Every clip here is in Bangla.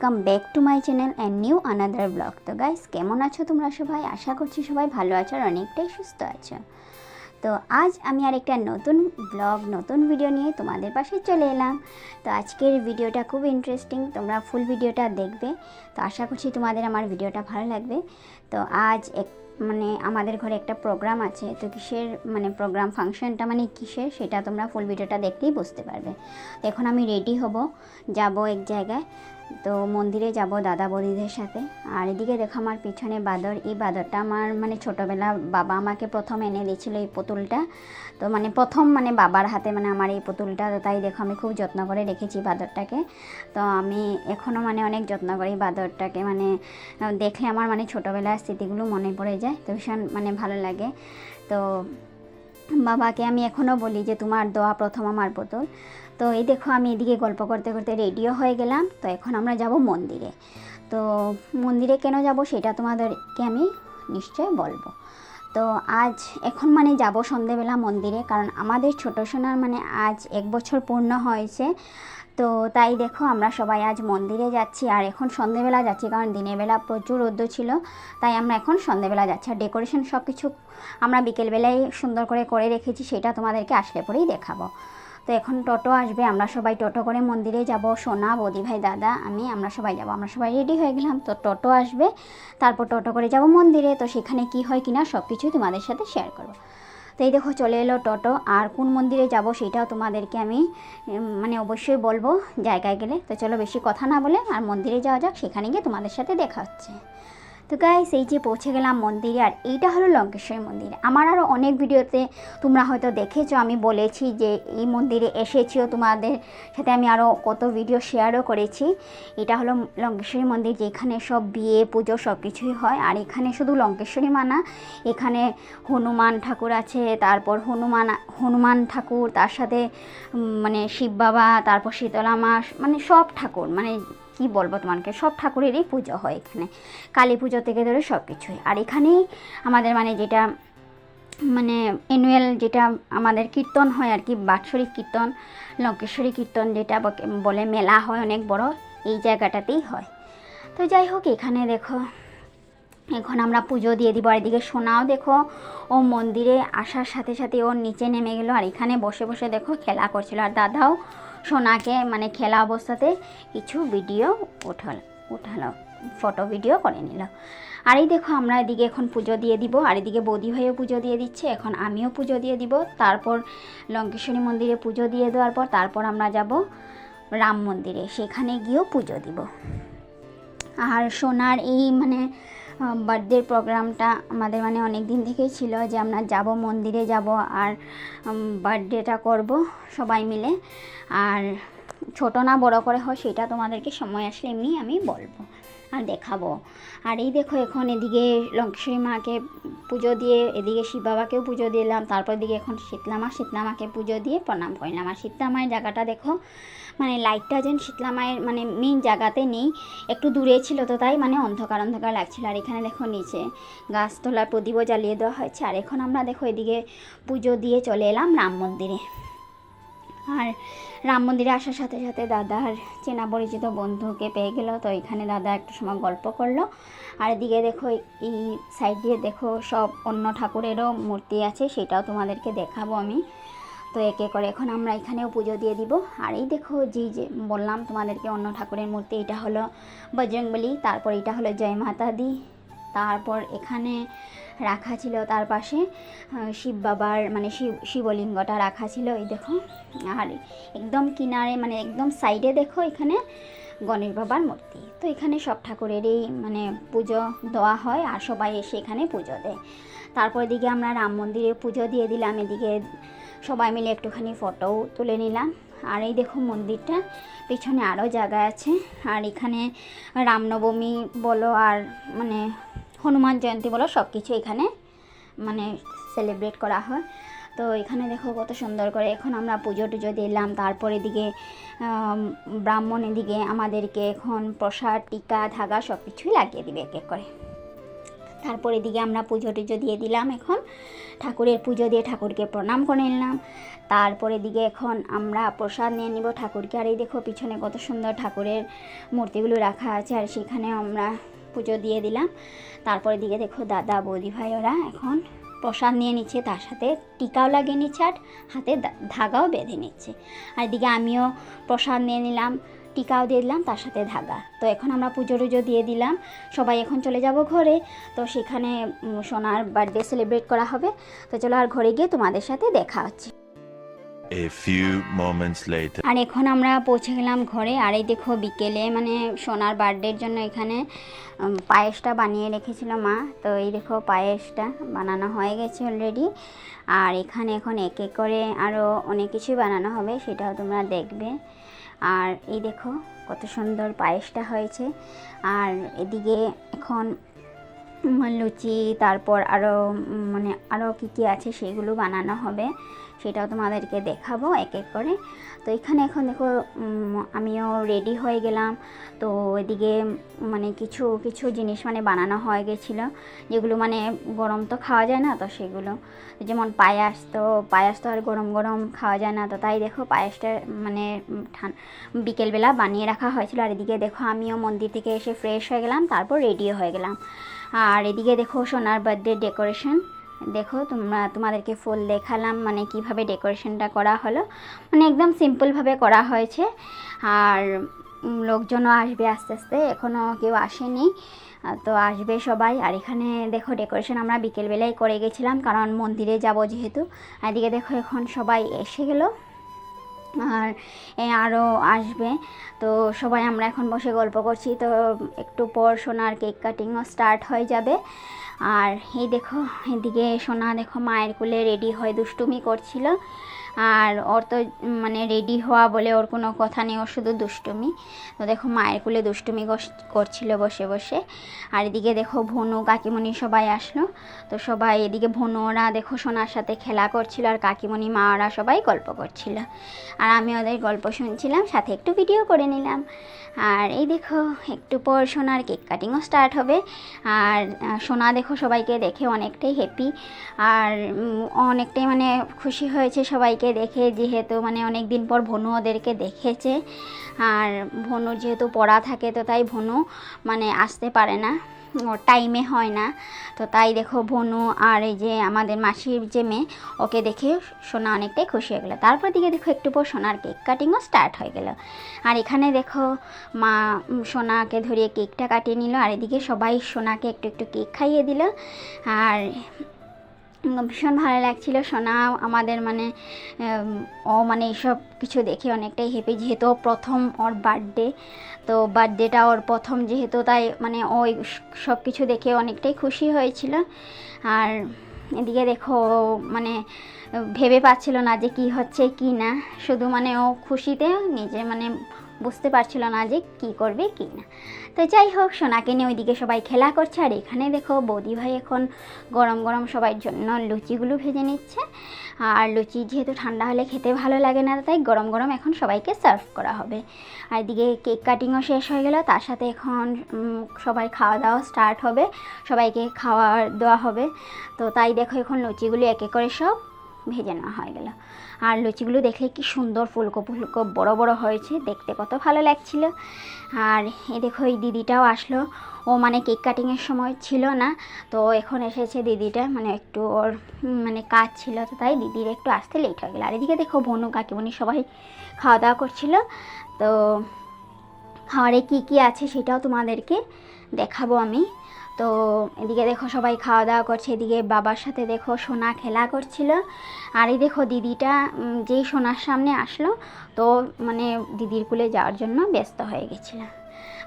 Welcome back to my channel and new another blog. তো গাইস, কেমন আছো তোমরা সবাই? আশা করছি সবাই ভালো আছো আর অনেকটাই সুস্থ আছো। তো আজ আমি আর একটা নতুন ব্লগ নতুন ভিডিও নিয়ে তোমাদের পাশে চলে এলাম। তো আজকের ভিডিওটা খুব ইন্টারেস্টিং, তোমরা ফুল ভিডিওটা দেখবে। তো আশা করছি তোমাদের আমার ভিডিওটা ভালো লাগবে। তো আজ আমাদের ঘরে একটা প্রোগ্রাম আছে। তো কিসের প্রোগ্রাম ফাংশনটা কিসের সেটা তোমরা ফুল ভিডিওটা দেখলেই বুঝতে পারবে। তো এখন আমি রেডি হব, যাব এক জায়গায়। তো মন্দিরে যাব দাদা বৌদিদের সাথে। আর এদিকে দেখো আমার পিছনে বাদর। এই বাদরটা আমার ছোটোবেলা বাবা আমাকে প্রথম এনে দিয়েছিল এই পুতুলটা। তো প্রথম বাবার হাতে আমার এই পুতুলটা। তো তাই দেখো আমি খুব যত্ন করে রেখেছি বাদরটাকে। তো আমি এখনও অনেক যত্ন করি বাদরটাকে। দেখলে আমার ছোটোবেলার স্মৃতিগুলো মনে পড়ে যায়। তো ভীষণ ভালো লাগে। তো বাবাকে আমি এখনও বলি যে তোমার দোয়া প্রথম আমার পুতুল। তো এই দেখো আমি এদিকে গল্প করতে করতে রেডিও হয়ে গেলাম। তো এখন আমরা যাব মন্দিরে। তো মন্দিরে কেন যাব সেটা তোমাদেরকে আমি নিশ্চয় বলবো। তো আজ এখন যাব সন্ধেবেলা মন্দিরে, কারণ আমাদের ছোটো সোনার আজ 1 বছর পূর্ণ হয়েছে। তো তাই দেখো আমরা সবাই আজ মন্দিরে যাচ্ছি। আর এখন সন্ধেবেলা যাচ্ছি, কারণ দিনের বেলা প্রচুর রোদ্দুর ছিল, তাই আমরা এখন সন্ধেবেলা যাচ্ছি। আর ডেকোরেশন সব কিছু আমরা বিকেলবেলায় সুন্দর করে রেখেছি, সেটা তোমাদেরকে আসলে পরেই দেখাবো। তো এখন টোটো আসবে, আমরা সবাই টোটো করে মন্দিরে যাব। সোনা, বৌদি ভাই, দাদা, আমরা সবাই যাব। আমরা সবাই রেডি হয়ে গেলাম। তো টোটো আসবে, তারপর টোটো করে যাব মন্দিরে। তো সেখানে কি হয় কিনা সব কিছুই তোমাদের সাথে শেয়ার করব। তো এই দেখো চলে এলো টোটো। আর কোন মন্দিরে যাব সেটাও তোমাদেরকে আমি অবশ্যই বলবো জায়গায় গেলে। তো চলো বেশি কথা না বলে আর মন্দিরে যাওয়া যাক, সেখানে গিয়ে তোমাদের সাথে দেখা হচ্ছে। তো গাইস, এই যে পৌঁছে গেলাম মন্দিরে। আর এইটা হলো লঙ্কেশ্বরী মন্দির। আমার আরও অনেক ভিডিওতে তোমরা হয়তো দেখেছো, আমি বলেছি যে এই মন্দিরে এসেছিও, তোমাদের সাথে আমি আরও কত ভিডিও শেয়ারও করেছি। এটা হলো লঙ্কেশ্বরী মন্দির, যেখানে সব বিয়ে পুজো সব কিছুই হয়। আর এখানে শুধু লঙ্কেশ্বরী মানা, এখানে হনুমান ঠাকুর আছে, তারপর হনুমান ঠাকুর, তার সাথে শিব বাবা, তারপর শীতলা মা, সব ঠাকুর কি বলবো তোমাকে, সব ঠাকুরেরই পুজো হয় এখানে, কালী পুজো থেকে ধরে সব কিছুই। আর এখানেই আমাদের যেটা অ্যানুয়াল যেটা আমাদের কীর্তন হয় আর কি, বাৎসরিক কীর্তন, লঙ্কেশ্বরী কীর্তন যেটা বলে, মেলা হয় অনেক বড়, এই জায়গাটাতেই হয়। তো যাই হোক, এখানে দেখো এখন আমরা পুজো দিয়ে দিব। আর এদিকে সোনাও দেখো, ও মন্দিরে আসার সাথে সাথে ওর নিচে নেমে গেল। আর এখানে বসে বসে দেখো খেলা করছিল। আর দাদাও সোনাকে খেলা অবস্থাতে কিছু ভিডিও উঠালো, ফটো ভিডিও করে নিল। আর এই দেখো আমরা এদিকে এখন পুজো দিয়ে দিব। আর এদিকে বৌদি ভাইও পুজো দিয়ে দিচ্ছে, এখন আমিও পুজো দিয়ে দিব। তারপর লঙ্কেশ্বরী মন্দিরে পুজো দিয়ে দেওয়ার পর তারপর আমরা যাব রাম মন্দিরে, সেখানে গিয়েও পুজো দিব। আর সোনার এই বার্থডে প্রোগ্রামটা আমাদের অনেক দিন থেকেই ছিল যে আমরা যাব, মন্দিরে যাব আর বার্থডেটা করব সবাই মিলে। আর ছোট না বড় করে হয় সেটা তোমাদেরকে সময় আসলে এমনি আমি বলবো আর দেখাবো। আর এই দেখো এখন এদিকে লঙ্কেশ্বরী মাকে পুজো দিয়ে, এদিকে শিব বাবাকেও পুজো দিলাম। তারপর এদিকে এখন শীতলামাকে পুজো দিয়ে প্রণাম করলাম। আর শীতলামায়ের জায়গাটা দেখো, লাইটটা যেন শীতলামায়ের মেইন জায়গাতে নেই, একটু দূরে ছিল, তো তাই অন্ধকার লাগছিল। আর এখানে দেখো নিচে গাছতলার প্রদীপও জ্বালিয়ে দেওয়া হয়েছে। আর এখন আমরা দেখো এদিকে পুজো দিয়ে চলে এলাম রাম মন্দিরে। আর রাম মন্দিরে আসার সাথে সাথে দাদার চেনা পরিচিত বন্ধুকে পেয়ে গেল। তো এখানে দাদা একটু সময় গল্প করলো। আর এদিকে দেখো এই সাইড দিয়ে দেখো সব অন্য ঠাকুরেরও মূর্তি আছে, সেটাও তোমাদেরকে দেখাবো আমি। তো একে করে এখন আমরা এখানেও পুজো দিয়ে দিব। আর এই দেখো যে বললাম তোমাদেরকে অন্য ঠাকুরের মূর্তি, এটা হলো বজরংবলী, তারপর এটা হলো জয় মাতা দি, তারপর এখানে রাখা ছিল তার পাশে শিব বাবার শিবলিঙ্গটা রাখা ছিল, এই দেখো। আর একদম কিনারে একদম সাইডে দেখো এখানে গণেশ বাবার মূর্তি। তো এখানে সব ঠাকুরেরই পুজো দেওয়া হয় আর সবাই এসে এখানে পুজো দেয়। তারপর এদিকে আমরা রাম মন্দিরে পুজো দিয়ে দিলাম, এদিকে সবাই মিলে একটুখানি ফটোও তুলে নিলাম। আর এই দেখো মন্দিরটা পিছনে আরও জায়গা আছে। আর এখানে রামনবমী বলো আর হনুমান জয়ন্তী বলো, সব কিছু এখানে সেলিব্রেট করা হয়। তো এখানে দেখো কত সুন্দর করে এখন আমরা পুজো টুজো দিলাম। তারপর এদিকে ব্রাহ্মণ এদিকে আমাদেরকে এখন প্রসাদ, টিকা, ধাগা সব কিছুই লাগিয়ে দিবে এক এক করে। তারপর এদিকে আমরা পুজো টুজো দিয়ে দিলাম, এখন ঠাকুরের পুজো দিয়ে ঠাকুরকে প্রণাম করে নিলাম। তারপরে দিকে এখন আমরা প্রসাদ নিয়ে নিব ঠাকুরকে। আর এই দেখো পিছনে কত সুন্দর ঠাকুরের মূর্তিগুলো রাখা আছে, আর সেখানে আমরা পুজো দিয়ে দিলাম। তারপরে দিকে দেখো দাদা বৌদি ভাই ওরা এখন প্রসাদ নিয়ে নিচ্ছে, তার সাথে টিকাও লাগিয়ে নিচ্ছে আর হাতে ধাগাও বেঁধে নিচ্ছে। আর এদিকে আমিও প্রসাদ নিয়ে নিলাম, টিকাও দিয়ে দিলাম, তার সাথে ধাগা। তো এখন আমরা পুজো টুজো দিয়ে দিলাম, সবাই এখন চলে যাব ঘরে। তো সেখানে সোনার বার্থডে সেলিব্রেট করা হবে। তো চলো আর ঘরে গিয়ে তোমাদের সাথে দেখা হচ্ছে। A few moments later. আর এখন আমরা পৌঁছে গেলাম ঘরে। আর এই দেখো বিকেলে মানে সোনার বার্থডের জন্য এখানে পায়েসটা বানিয়ে রেখেছিল মা। তো এই দেখো পায়েসটা বানানো হয়ে গেছে অলরেডি। আর এখানে এখন এক এক করে আরও অনেক কিছুই বানানো হবে, সেটাও তোমরা দেখবে। আর এই দেখো কত সুন্দর পায়েসটা হয়েছে। আর এদিকে এখন লুচি, তারপর আরও মানে আরও কী আছে সেগুলো বানানো হবে, সেটাও তোমাদেরকে দেখাবো এক এক করে। তো এখানে এখন দেখো আমিও রেডি হয়ে গেলাম। তো এদিকে মানে কিছু কিছু জিনিস মানে বানানো হয়ে গেছিলো, যেগুলো মানে গরম তো খাওয়া যায় না, তো সেগুলো যেমন পায়েস তো আর গরম গরম খাওয়া যায় না। তো তাই দেখো পায়েসটা মানে বিকেলবেলা বানিয়ে রাখা হয়েছিল। আর এদিকে দেখো আমিও মন্দির থেকে এসে ফ্রেশ হয়ে গেলাম, তারপর রেডিও হয়ে গেলাম। আর এদিকে দেখো সোনার বার্থডে ডেকোরেশন, দেখো তোমাদেরকে ফুল দেখালাম মানে কিভাবে ডেকোরেশনটা করা হলো, মানে একদম সিম্পলভাবে করা হয়েছে। আর লোকজনও আসবে আস্তে আস্তে, এখনও কেউ আসেনি, তো আসবে সবাই। আর এখানে দেখো ডেকোরেশন আমরা বিকেলবেলায় করে গেছিলাম, কারণ মন্দিরে যাব যেহেতু। আর এদিকে দেখো এখন সবাই এসে গেল আর আরও আসবে। তো সবাই আমরা এখন বসে গল্প করছি। তো একটু পর সোনার কেক কাটিংও স্টার্ট হয়ে যাবে। আর এই দেখো এদিকে সোনা দেখো মায়ের কোলে রেডি হয়ে দুষ্টুমি করছিল। আর ওর তো মানে রেডি হওয়া বলে ওর কোনো কথা নেই, ওর শুধু দুষ্টুমি। তো দেখো মায়ের কোলে দুষ্টুমি করছিল বসে বসে। আর এদিকে দেখো ভনু কাকিমণি সবাই আসলো। তো সবাই এদিকে ভনু ওরা দেখো সোনার সাথে খেলা করছিল, আর কাকিমণি মা ওরা সবাই গল্প করছিল। আর আমি ওদের গল্প শুনছিলাম, সাথে একটু ভিডিও করে নিলাম। আর এই দেখো একটু পর সোনার কেক কাটিংও স্টার্ট হবে। আর সোনা দেখো সবাইকে দেখে অনেকটাই হ্যাপি, আর অনেকটাই মানে খুশি হয়েছে সবাইকে দেখে, যেহেতু মানে অনেক দিন পর ভনু ওদেরকে দেখেছে। আর ভনুর যেহেতু পড়া থাকে, তো তাই ভনু মানে আসতে পারে না, ওর টাইমে হয় না। তো তাই দেখো ভনু আর এই যে আমাদের মাসির যে মেয়ে, ওকে দেখে সোনা অনেকটাই খুশি হয়ে গেলো। তারপর দিকে দেখো একটু পর সোনার কেক কাটিংও স্টার্ট হয়ে গেল। আর এখানে দেখো মা সোনাকে ধরিয়ে কেকটা কাটিয়ে নিল, আর এদিকে সবাই সোনাকে একটু একটু কেক খাইয়ে দিল। আর ভীষণ ভালো লাগছিল। সোনা আমাদের মানে ও মানে এইসব কিছু দেখে অনেকটাই হ্যাপি, যেহেতু প্রথম ওর বার্থডে, তো বার্থডেটা ওর প্রথম যেহেতু, তাই মানে ওই সব কিছু দেখে অনেকটাই খুশি হয়েছিল। আর এদিকে দেখো মানে ভেবে পাচ্ছিল না যে কি হচ্ছে কি না, শুধু মানে ও খুশিতে নিজে মানে বুঝতে পারছিল না যে কি করবে কি না। তো যাই হোক সোনাকে নিয়ে ওইদিকে সবাই খেলা করছে। আর এখানে দেখো বৌদি ভাই এখন গরম গরম সবার জন্য লুচিগুলো ভেজে নিচ্ছে। আর লুচি যেহেতু ঠান্ডা হলে খেতে ভালো লাগে না, তাই গরম গরম এখন সবাইকে সার্ভ করা হবে। আর এদিকে কেক কাটিংও শেষ হয়ে গেল, তার সাথে এখন সবাই খাওয়া দাওয়া স্টার্ট হবে, সবাইকে খাওয়া দেওয়া হবে। তো তাই দেখো এখন লুচিগুলো এক এক করে সব ভেজে নেওয়া হয়ে গেল। আর লুচিগুলো দেখলে কি সুন্দর ফুলকো ফুলকো বড় বড় হয়েছে, দেখতে কত ভালো লাগছিল। আর এই দেখো এই দিদিটাও আসলো, ও মানে কেক কাটিংয়ের সময় ছিল না, তো এখন এসেছে দিদিটা, মানে একটু ওর মানে কাজ ছিল, তো তাই দিদির একটু আসতে লেট হয়ে গেল। আর এদিকে দেখো ভনু কাকিমণি সবাই খাওয়া দাওয়া করছিল। তো খাবারে কি কি আছে সেটাও তোমাদেরকে দেখাবো আমি। তো এদিকে দেখো সবাই খাওয়া দাওয়া করছে, এদিকে বাবার সাথে দেখো সোনা খেলা করছিল। আর এই দেখো দিদিটা যেই সোনার সামনে আসলো, তো মানে দিদির কুলে যাওয়ার জন্য ব্যস্ত হয়ে গেছিলো,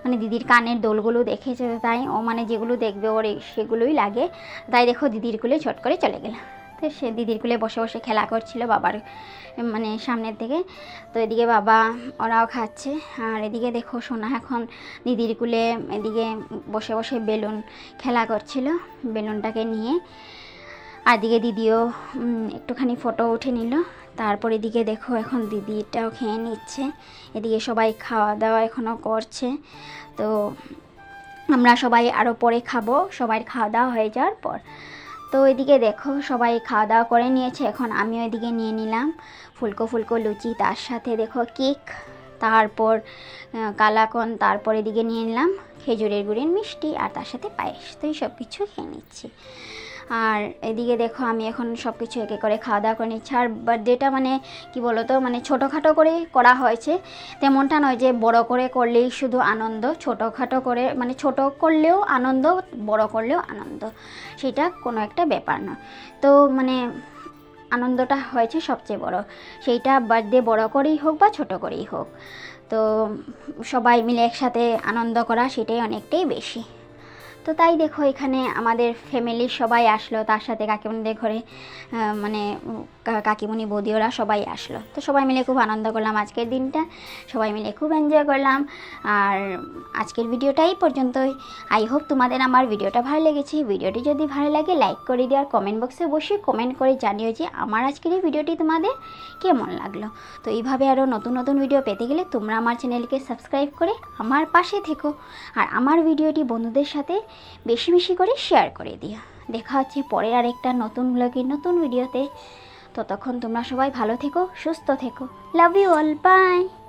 মানে দিদির কানের দোলগুলো দেখেছে, তাই ও মানে যেগুলো দেখবে ওর সেগুলোই লাগে, তাই দেখো দিদির কুলে ছট করে চলে গেল। তো সে দিদির কুলে বসে বসে খেলা করছিল বাবার মানে সামনের দিকে। তো এদিকে বাবা ওরাও খাচ্ছে। আর এদিকে দেখো সোনা এখন দিদির কুলে এদিকে বসে বসে বেলুন খেলা করছিল, বেলুনটাকে নিয়ে। আর এদিকে দিদিও একটুখানি ফটো উঠে নিল। তারপর এদিকে দেখো এখন দিদিটাও খেয়ে নিচ্ছে, এদিকে সবাই খাওয়া দাওয়া এখনও করছে। তো আমরা সবাই আরও পরে খাবো, সবাই খাওয়া দাওয়া হয়ে যাওয়ার পর। তো এদিকে দেখো সবাই খাওয়া দাওয়া করে নিয়েছে, এখন আমিও এদিকে নিয়ে নিলাম ফুলকো ফুলকো লুচি, তার সাথে দেখো কেক, তারপর কালাকন, তারপর এদিকে নিয়ে নিলাম খেজুরের গুড়ের মিষ্টি আর তার সাথে পায়েস। তো এই সব কিছু খেয়ে নিচ্ছি। আর এদিকে দেখো আমি এখন সব কিছু একে করে খাওয়া দাওয়া করে নিচ্ছি। আর বার্থডেটা মানে কি বলো তো, মানে ছোটোখাটো করে করা হয়েছে, তেমনটা নয় যে বড় করে করলেই শুধু আনন্দ। ছোটোখাটো করে মানে ছোট করলেও আনন্দ, বড় করলেও আনন্দ, সেটা কোনো একটা ব্যাপার না। তো মানে আনন্দটা হয়েছে সবচেয়ে বড়, সেইটা বার্থডে বড় করেই হোক বা ছোট করেই হোক, তো সবাই মিলে একসাথে আনন্দ করা সেটাই অনেকটাই বেশি। তো তাই দেখো এখানে আমাদের ফ্যামিলির সবাই আসলো, তার সাথে কাকিমণিদের ঘরে মানে কাকিমণি বৌদি ওরা সবাই আসলো। তো সবাই মিলে খুব আনন্দ করলাম আজকের দিনটা, সবাই মিলে খুব এনজয় করলাম। আর আজকের ভিডিওটাই পর্যন্তই। আই হোপ তোমাদের আমার ভিডিওটা ভালো লেগেছে। ভিডিওটি যদি ভালো লাগে লাইক করে দিও, আর কমেন্ট বক্সে অবশ্যই কমেন্ট করে জানিও যে আমার আজকের এই ভিডিওটি তোমাদের কেমন লাগলো। তো এইভাবে আরও নতুন নতুন ভিডিও পেতে গেলে তোমরা আমার চ্যানেলকে সাবস্ক্রাইব করে আমার পাশে থেকো, আর আমার ভিডিওটি বন্ধুদের সাথে বেশি বেশি করে শেয়ার করে দিও। দেখা হচ্ছে পরের আরেকটা নতুন ব্লগের নতুন ভিডিওতে। ততক্ষণ তোমরা সবাই ভালো থেকো, সুস্থ থেকো। Love you all, by.